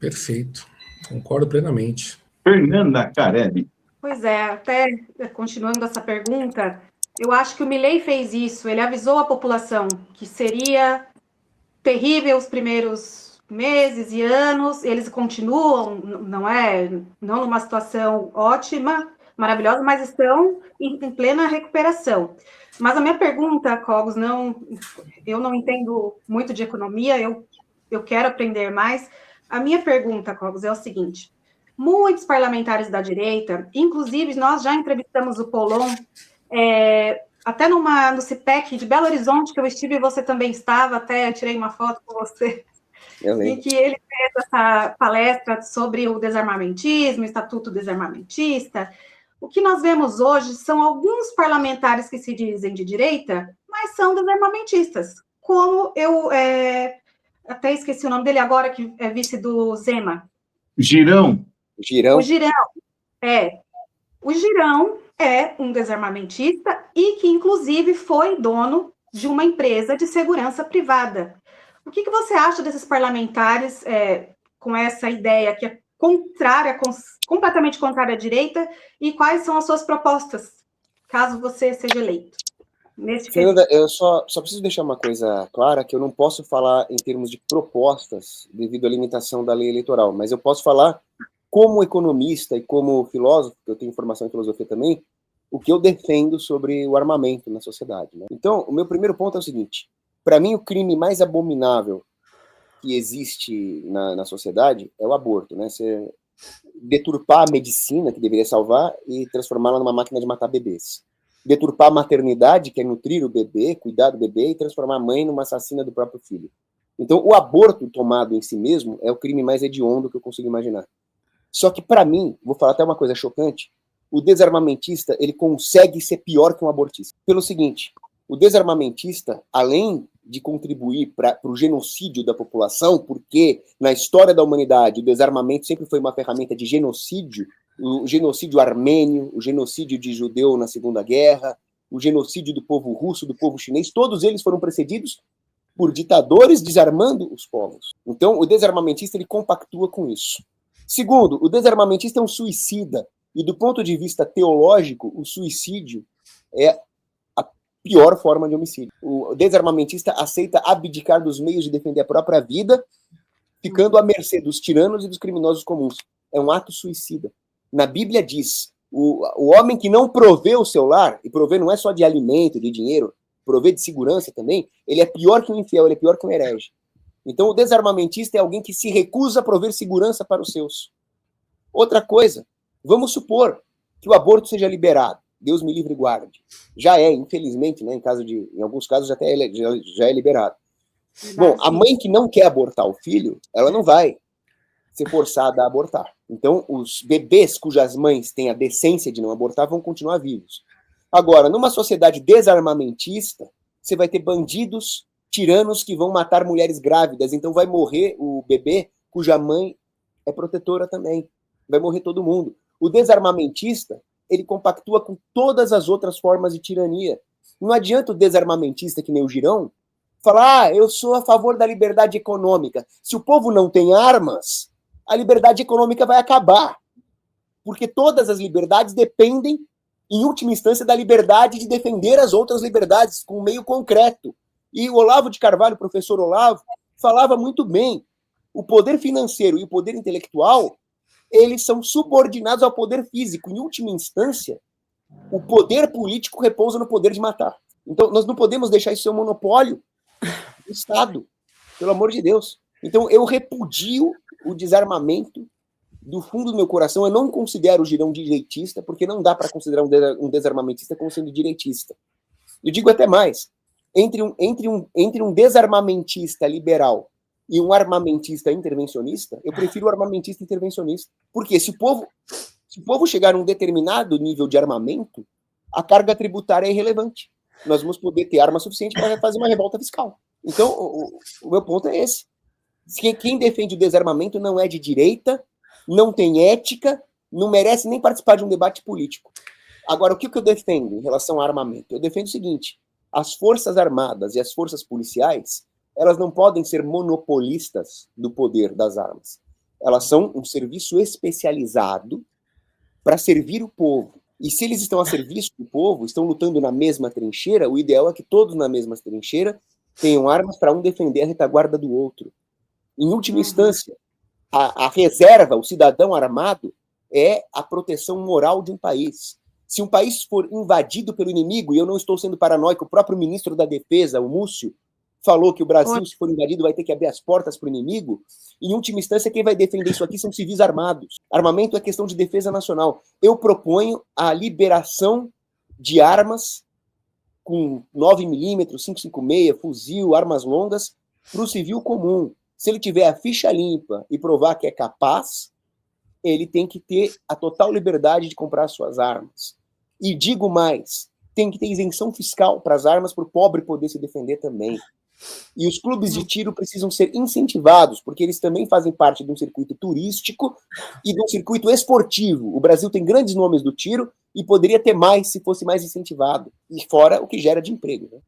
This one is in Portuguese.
Perfeito. Concordo plenamente. Fernanda Carelli. Pois é, até continuando essa pergunta, eu acho que o Milei fez isso, ele avisou a população que seria terrível os primeiros meses e anos, eles continuam, não numa situação ótima, maravilhosa, mas estão em plena recuperação. Mas a minha pergunta, Cogos, eu não entendo muito de economia, eu quero aprender mais. A minha pergunta, Cogos, é o seguinte: muitos parlamentares da direita, inclusive nós já entrevistamos o Polon, até no CIPEC de Belo Horizonte, que eu estive e você também estava, até tirei uma foto com você, em que ele fez essa palestra sobre o desarmamentismo, o Estatuto Desarmamentista. O que nós vemos hoje são alguns parlamentares que se dizem de direita, mas são desarmamentistas, como eu até esqueci o nome dele agora, que é vice do Zema. Girão. O Girão. O Girão é um desarmamentista e que, inclusive, foi dono de uma empresa de segurança privada. O que você acha desses parlamentares com essa ideia que é completamente contrária à direita, e quais são as suas propostas, caso você seja eleito? Fernanda, eu só preciso deixar uma coisa clara, que eu não posso falar em termos de propostas devido à limitação da lei eleitoral, mas eu posso falar como economista e como filósofo, que eu tenho formação em filosofia também, o que eu defendo sobre o armamento na sociedade, né? Então, o meu primeiro ponto é o seguinte: para mim, o crime mais abominável que existe na sociedade é o aborto, né? Você deturpar a medicina, que deveria salvar, e transformá-la numa máquina de matar bebês. Deturpar a maternidade, que é nutrir o bebê, cuidar do bebê, e transformar a mãe numa assassina do próprio filho. Então, o aborto tomado em si mesmo é o crime mais hediondo que eu consigo imaginar. Só que, para mim, vou falar até uma coisa chocante, o desarmamentista, ele consegue ser pior que um abortista. Pelo seguinte: o desarmamentista, além de contribuir para o genocídio da população, porque na história da humanidade o desarmamento sempre foi uma ferramenta de genocídio, o genocídio armênio, o genocídio de judeu na Segunda Guerra, o genocídio do povo russo, do povo chinês, todos eles foram precedidos por ditadores desarmando os povos. Então, o desarmamentista, ele compactua com isso. Segundo, o desarmamentista é um suicida, e do ponto de vista teológico, o suicídio é a pior forma de homicídio. O desarmamentista aceita abdicar dos meios de defender a própria vida, ficando à mercê dos tiranos e dos criminosos comuns. É um ato suicida. Na Bíblia diz, o homem que não provê o seu lar, e prover não é só de alimento, de dinheiro, prover de segurança também, ele é pior que um infiel, ele é pior que um herege. Então, o desarmamentista é alguém que se recusa a prover segurança para os seus. Outra coisa, vamos supor que o aborto seja liberado. Deus me livre e guarde. Já é, infelizmente, né, em alguns casos já é liberado. Bom, a mãe que não quer abortar o filho, ela não vai ser forçada a abortar. Então, os bebês cujas mães têm a decência de não abortar vão continuar vivos. Agora, numa sociedade desarmamentista, você vai ter bandidos, tiranos que vão matar mulheres grávidas, então vai morrer o bebê cuja mãe é protetora também. Vai morrer todo mundo. O desarmamentista, ele compactua com todas as outras formas de tirania. Não adianta o desarmamentista, que nem o Girão, falar, eu sou a favor da liberdade econômica. Se o povo não tem armas, a liberdade econômica vai acabar. Porque todas as liberdades dependem, em última instância, da liberdade de defender as outras liberdades, com um meio concreto. E o Olavo de Carvalho, o professor Olavo, falava muito bem. O poder financeiro e o poder intelectual, eles são subordinados ao poder físico. Em última instância, o poder político repousa no poder de matar. Então, nós não podemos deixar isso ser um monopólio do Estado, pelo amor de Deus. Então, eu repudio o desarmamento do fundo do meu coração. Eu não considero o Girão direitista, porque não dá para considerar um desarmamentista como sendo direitista. Eu digo até mais. Entre um desarmamentista liberal e um armamentista intervencionista, eu prefiro o armamentista intervencionista. Porque se o povo chegar a um determinado nível de armamento, a carga tributária é irrelevante. Nós vamos poder ter arma suficiente para fazer uma revolta fiscal. Então, o meu ponto é esse. Quem defende o desarmamento não é de direita, não tem ética, não merece nem participar de um debate político. Agora, o que eu defendo em relação ao armamento? Eu defendo o seguinte: as forças armadas e as forças policiais, elas não podem ser monopolistas do poder das armas. Elas são um serviço especializado para servir o povo. E se eles estão a serviço do povo, estão lutando na mesma trincheira, o ideal é que todos na mesma trincheira tenham armas para um defender a retaguarda do outro. Em última instância, a reserva, o cidadão armado, é a proteção moral de um país. Se um país for invadido pelo inimigo, e eu não estou sendo paranoico, o próprio ministro da Defesa, o Múcio, falou que o Brasil, se for invadido, vai ter que abrir as portas para o inimigo. Em última instância, quem vai defender isso aqui são civis armados. Armamento é questão de defesa nacional. Eu proponho a liberação de armas com 9mm, 5,56, fuzil, armas longas, para o civil comum. Se ele tiver a ficha limpa e provar que é capaz, ele tem que ter a total liberdade de comprar suas armas. E digo mais, tem que ter isenção fiscal para as armas, para o pobre poder se defender também. E os clubes de tiro precisam ser incentivados, porque eles também fazem parte de um circuito turístico e de um circuito esportivo. O Brasil tem grandes nomes do tiro e poderia ter mais se fosse mais incentivado. E fora o que gera de emprego. Né?